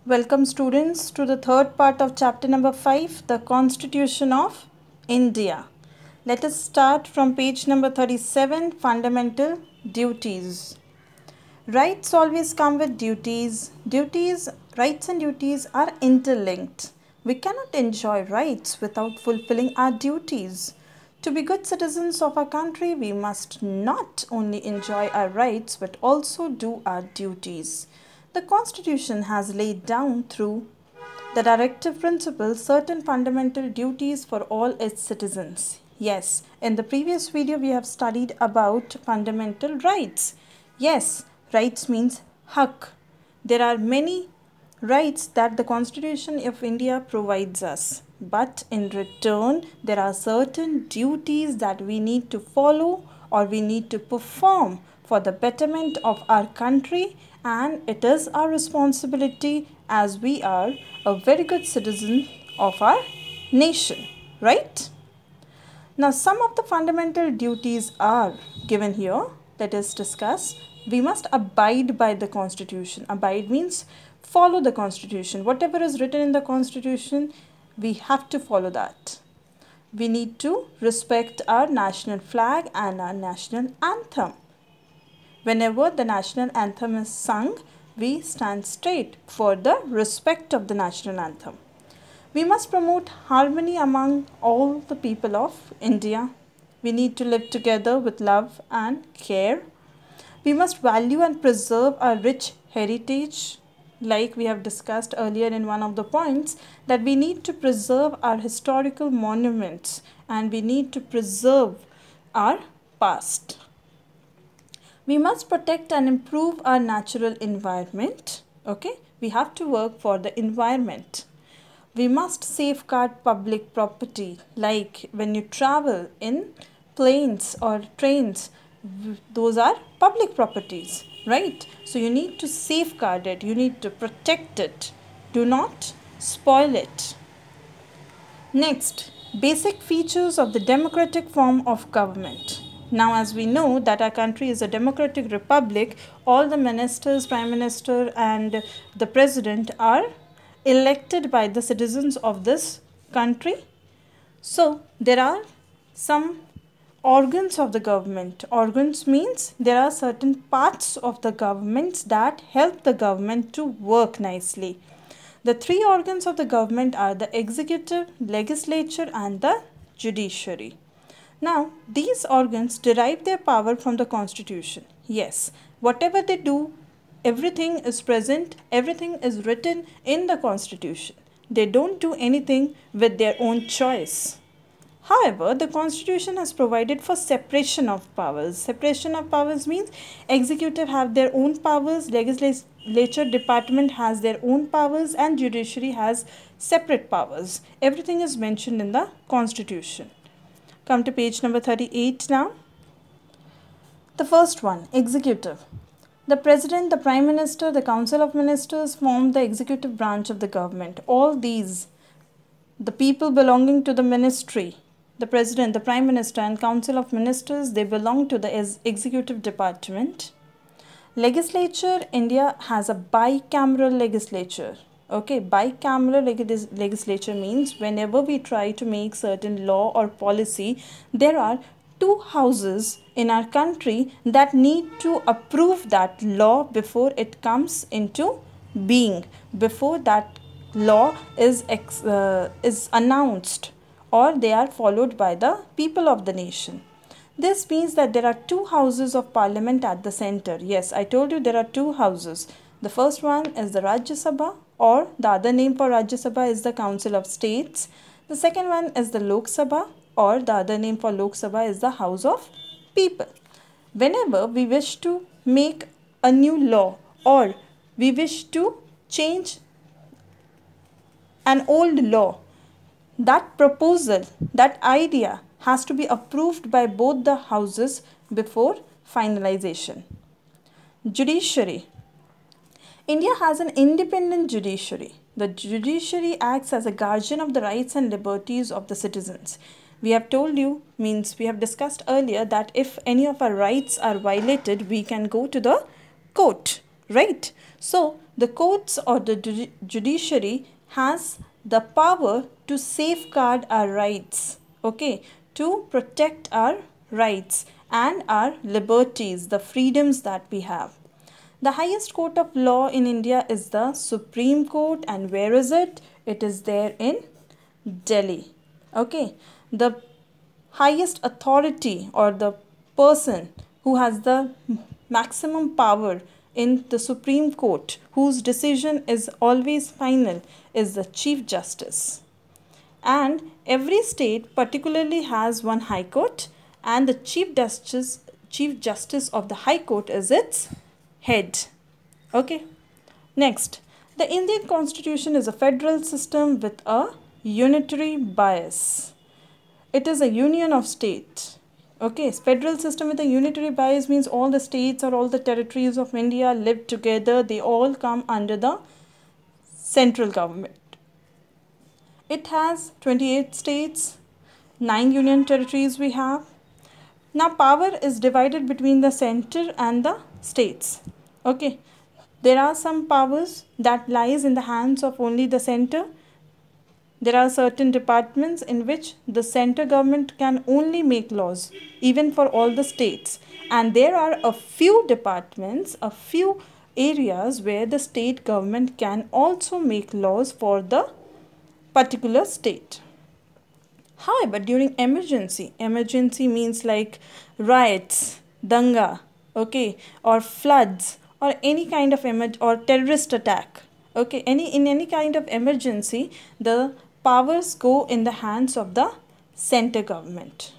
Welcome students to the third part of chapter number 5, the Constitution of India. Let us start from page number 37, Fundamental Duties. Rights always come with duties. Rights and duties are interlinked. We cannot enjoy rights without fulfilling our duties. To be good citizens of our country, we must not only enjoy our rights but also do our duties. The Constitution has laid down through the directive principles certain fundamental duties for all its citizens. Yes, in the previous video we have studied about fundamental rights. Yes, rights means hak. There are many rights that the Constitution of India provides us. But in return, there are certain duties that we need to follow or we need to perform for the betterment of our country, and it is our responsibility as we are a very good citizen of our nation, right? Now, some of the fundamental duties are given here. Let us discuss. We must abide by the Constitution. Abide means follow the Constitution. Whatever is written in the Constitution, we have to follow that. We need to respect our national flag and our national anthem. Whenever the national anthem is sung, we stand straight for the respect of the national anthem. We must promote harmony among all the people of India. We need to live together with love and care. We must value and preserve our rich heritage. Like we have discussed earlier in one of the points, that we need to preserve our historical monuments and we need to preserve our past. We must protect and improve our natural environment. Okay, we have to work for the environment. We must safeguard public property, like when you travel in planes or trains, those are public properties, right? So you need to safeguard it, you need to protect it, do not spoil it. Next, basic features of the democratic form of government. Now, as we know that our country is a democratic republic, all the ministers, prime minister and the president are elected by the citizens of this country. So, there are some organs of the government. Organs means there are certain parts of the government that help the government to work nicely. The three organs of the government are the executive, legislature and the judiciary. Now, these organs derive their power from the Constitution. Yes, whatever they do, everything is present, everything is written in the Constitution. They don't do anything with their own choice. However, the Constitution has provided for separation of powers. Separation of powers means executive have their own powers, legislature department has their own powers and judiciary has separate powers. Everything is mentioned in the Constitution. Come to page number 38 now. The first one, executive. The president, the prime minister, the council of ministers form the executive branch of the government. All these, the people belonging to the ministry, the president, the prime minister and council of ministers, they belong to the executive department. Legislature, India has a bicameral legislature. Okay, bicameral legislature means whenever we try to make certain law or policy, there are two houses in our country that need to approve that law before it comes into being, before that law is announced or they are followed by the people of the nation. This means that there are two houses of parliament at the center. Yes, I told you there are two houses. The first one is the Rajya Sabha, or the other name for Rajya Sabha is the Council of States. The second one is the Lok Sabha, or the other name for Lok Sabha is the House of People. Whenever we wish to make a new law or we wish to change an old law, that proposal, that idea has to be approved by both the houses before finalization. Judiciary. India has an independent judiciary. The judiciary acts as a guardian of the rights and liberties of the citizens. We have told you, means we have discussed earlier that if any of our rights are violated, we can go to the court. right? So the courts or the judiciary has the power to safeguard our rights, okay, to protect our rights and our liberties, the freedoms that we have. The highest court of law in India is the Supreme Court, and where is it? It is there in Delhi. Okay, the highest authority or the person who has the maximum power in the Supreme Court, whose decision is always final, is the Chief Justice. And every state particularly has one High Court, and the Chief Justice of the High Court is its head. Okay. Next, the Indian Constitution is a federal system with a unitary bias. It is a union of states. Okay, federal system with a unitary bias means all the states or all the territories of India live together. They all come under the central government. It has 28 states, 9 union territories we have. Now power is divided between the center and the states. Okay, there are some powers that lies in the hands of only the center. There are certain departments in which the center government can only make laws, even for all the states. And there are a few departments, a few areas where the state government can also make laws for the particular state. However, during emergency means like riots, danga, okay, or floods, or any kind of or terrorist attack, okay, in any kind of emergency, the powers go in the hands of the center government.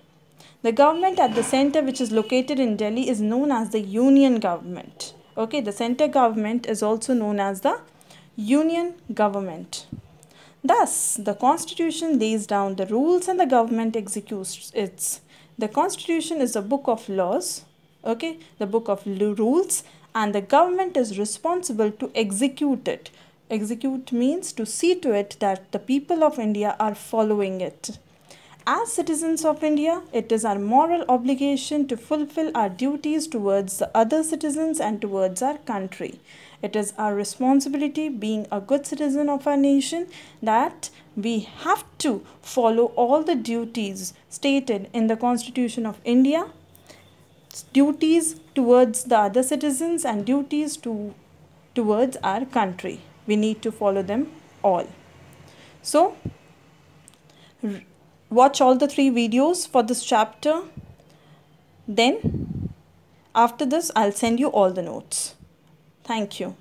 The government at the center, which is located in Delhi, is known as the union government. Okay, the center government is also known as the union government. Thus, the Constitution lays down the rules and the government executes it. The Constitution is a book of laws, okay, the book of rules, and the government is responsible to execute it. Execute means to see to it that the people of India are following it. As citizens of India, it is our moral obligation to fulfill our duties towards the other citizens and towards our country. It is our responsibility, being a good citizen of our nation, that we have to follow all the duties stated in the Constitution of India, duties towards the other citizens and duties towards our country. We need to follow them all. So, watch all the 3 videos for this chapter. Then, after this, I'll send you all the notes. Thank you.